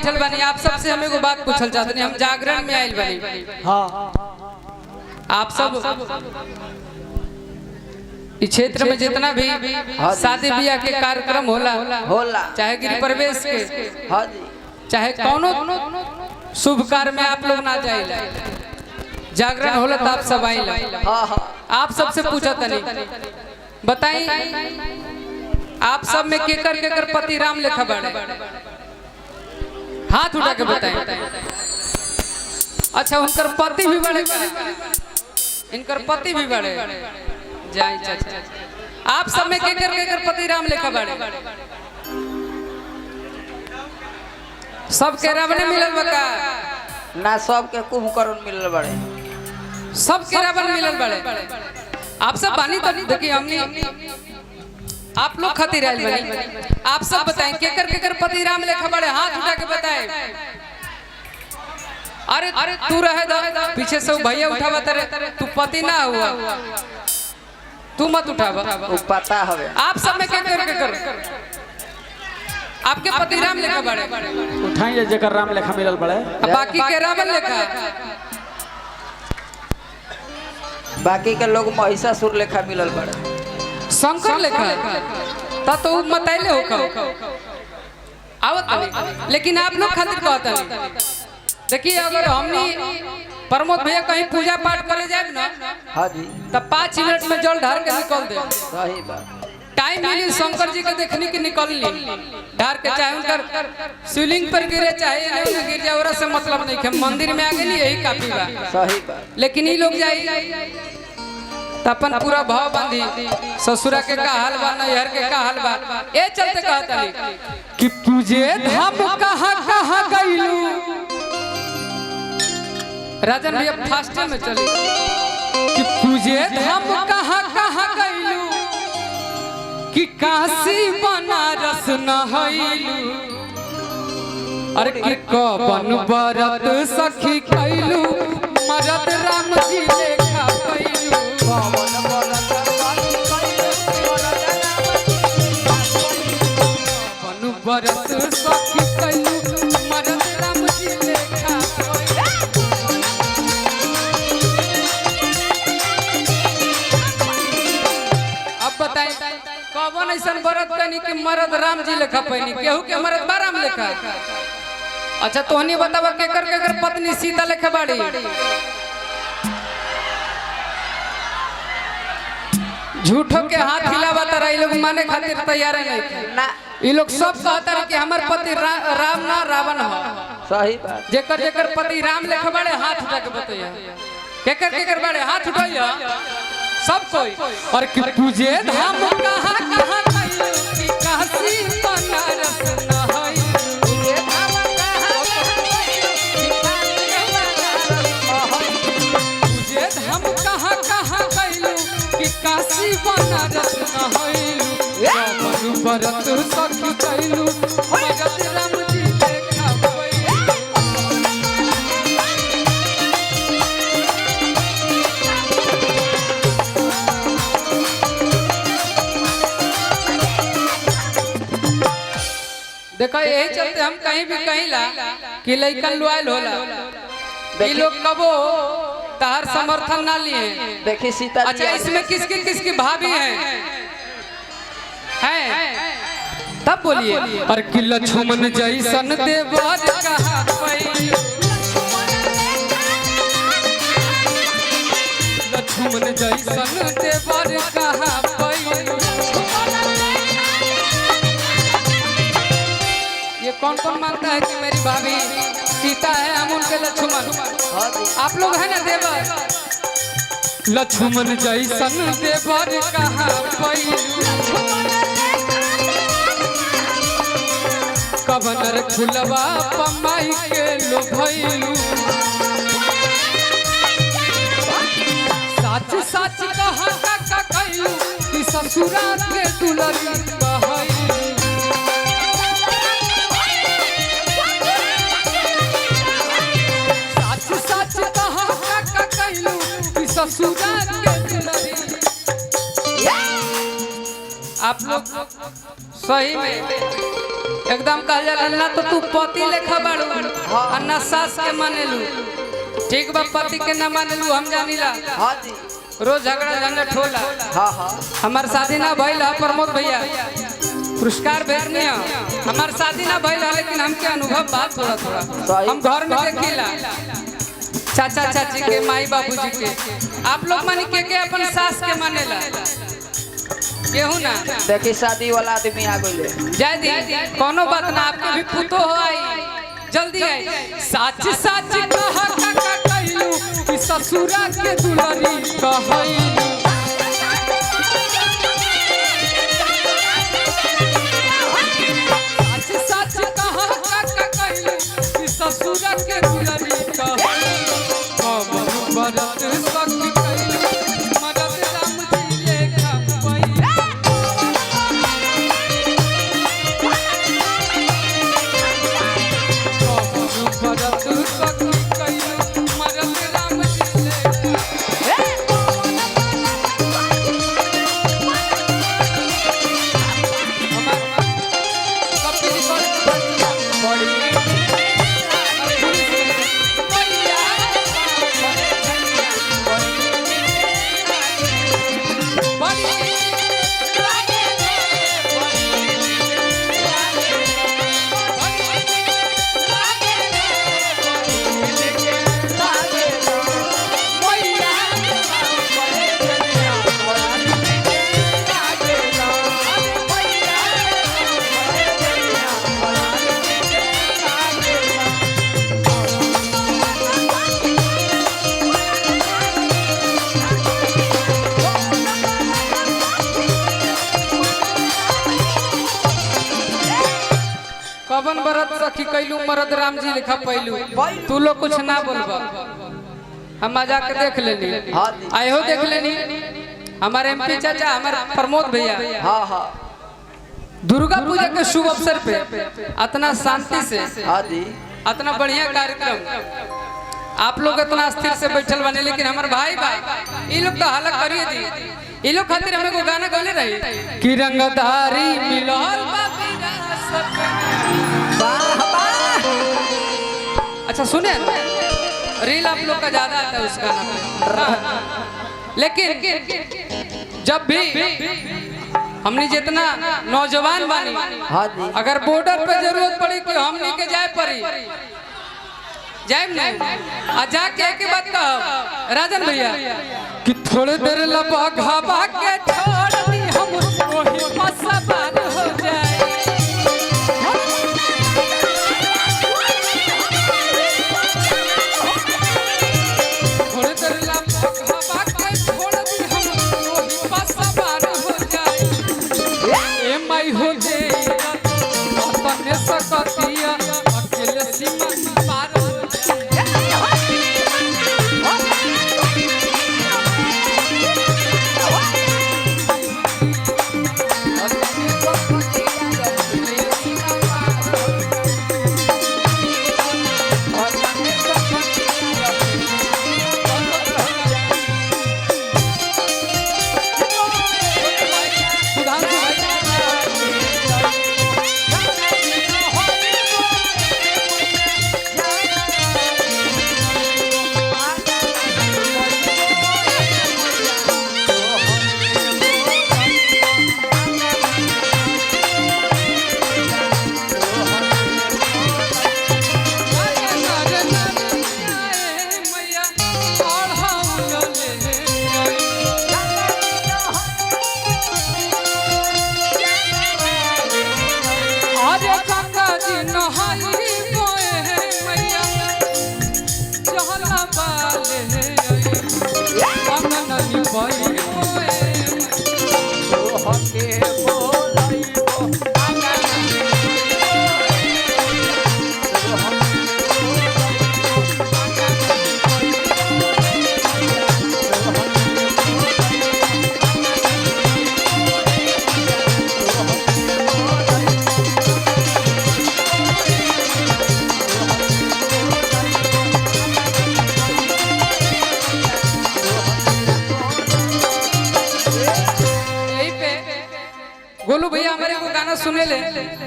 बैठल बनी आप सबसे हम एगो बात पूछल चाहते हम जागरण में आइल बनी। हाँ आप सब इस क्षेत्र में जितना भी शादी ब्याह के कार्यक्रम होला चाहे गृह प्रवेश के चाहे कौनो शुभ कार्य में आप लोग ना जाइला जागरण होला तो आप सब आइला। आप सबसे पूछा तनी बताई आप सब में केकर केकर पति राम लेखा बड़े हाथ उठा के बताएं। अच्छा उनकर पति भी बड़े इनकर पति भी बड़े जाए चाचा आप सब में केकर केकर पति राम लेखा बड़े सब के रावण मिलल बका ना सब के कुंभकर्ण मिलल बड़े सब के रावण मिलल बड़े आप सब बानी तो देखिए हमने आप लोग खातिर आइल बनी आप सब बताएं केकर केकर पति राम लेखा बड़े हाथ उठा के बताएं। अरे तू रहे दा पीछे से भैया उठावा तेरे तू पति ना हुआ तू मत उठावा पता हवे आप सब में केकर केकर आपके पति राम लेखा बड़े उठाई जेकर राम लेखा मिलल बड़े बाकी के रावण लेखा बाकी के लोग महिषासुर लेखा मिलल बड़े शंकर लेखा ता तो मतैले हो आवत लेकिन आप लोग खातिर कहता नहीं देखिए अगर हमनी प्रमोद भैया कहीं पूजा पाठ करे जाए ना हाँ जी तब 5 मिनट में जल ढार के निकल दे सही बात टाइम मिली शंकर जी को देखने की निकल ली ढार के चाहे उनकर शिवलिंग पर गिरे चाहे गिर जाए और से मतलब नहीं कि मंदिर में आ गए यही काफी बा सही बात लेकिन ये लोग जाए अपन पूरा भाव बांधी ससुरा के का हाल बा नैहर के का हाल बा ए चलते कहता कि तुझे धाम कहाँ गइलू राजन भैया फास्ट में चली कि तुझे धाम कहाँ गइलू कि काशी बनारस न हइलू अरे कि कवन बरत सखी कइलू मरद राम जी लेखा कइलू बरत सखी कइलू मरद राम जी लेखा अब बताएं कौन ऐसा बरत कनी कि मरद राम जी लेखा पैनी केहू के मरद बा राम लेखा। अच्छा तोहनी बतावा केकर केकर पत्नी सीता लेखा बाड़ी झूठो के हाथ हिलावा तारा ये लोग माने खातिर तैयार नहीं ना ये लोग सब कहता है कि हमार पति राम ना रावण हो सही बात जेकर जेकर पति राम लेखा बड़े हाथ उठा के बताइए केकर केकर बड़े हाथ उठाइए सब कोई और कि तुझे धाम कहाँ गइलू कि काशी बनारस न हइलू तुझे धाम कहाँ गइलू कि काशी बनारस न हइलू कवन बरत सखी कइलू मरद राम जी लेखा देखो यही चलते हम कहीं भी कहिला कि लइकन लुआल होला ये लोग कबो तार समर्थन ना लिए देखी सीता अच्छा इसमें किसकी किसकी भाभी हैं तब बोलिए और कि लक्ष्मण जैसन देवर कहा पई लक्ष्मण जैसन देवर कहा पई ये कौन कौन मानता है कि मेरी भाभी सीता है हम उनके लक्ष्मण आप लोग है ना देवर लक्ष्मण जैसन देवर कहाँ पई कवनर खुलवा पमाई के लो भइलू सच सच कहा का कइलू कि ससुरा के दुलरी कहइलू आप लोग सही में एकदम कह जाला ना तो तू पति लेखा बाड़ू और ना सास के मानेलू। ठीक बा, पति के ना मानेलू हम जानीला। हाँ जी। रोज झगड़ा झंझट होला। हाँ हाँ। हमार शादी ना भइल है प्रमोद भैया, पुरस्कार भेजने हमार शादी ना भइल है, लेकिन हमके अनुभव बात थोड़ा थोड़ा हम घर में देखिला। चाचा चाची के, माई बाबूजी के, आप लोग मानी के अपन सास के मानेला केहू ना। देखी शादी वाला आदमी आ गइले। जय दी कोनो बात ना, आपके भी पुतो हो आई, जल्दी आई। साच साच कहा का कहलू कि ससुरा के दुलारी कहलू। साच साच कहा का कहलू कि ससुरा के दुलारी कहलू। बरत सखी कहलू मदद राम जी लेखा पई। कवन बरत सखी कैलू मरद राम जी लिखा पैलू। तू लोग कुछ ना बोलबा, हम मजाक देख लेनी, आयो देख लेनी। हमारे एमपी चाचा, हमारे प्रमोद भैया, हाँ हाँ, दुर्गा पूजा के शुभ अवसर पे इतना शांति से, हाँ जी, इतना बढ़िया कार्यक्रम आप लोग इतना स्थिर से बैठल बने। लेकिन हमारे भाई भाई ये लोग तो हालत करिए दी। ये लोग खातिर हमें को गाना गौले रही कि रंगधारी मिलल अच्छा सुने, रील आप लोग का ज्यादा आता है उस गाना पे। लेकिन जब भी हमने जितना नौजवान बानी, हाँ जी, अगर बॉर्डर पे जरूरत पड़ी कि हमने के जाए पड़ी जाए नहीं आ जाके के बात कहो राजन भैया कि थोड़े देर लबा घाबा के छोड़ दी हम वही पासा बार हो जाए। थोड़े देर लबा घाबा के छोड़ दी हम वही पासा बार हो जाए। ए माई हो जे अपने सकतिया अकेले सीमा पार हो गोलू भैया हमारे को गाना सुने ले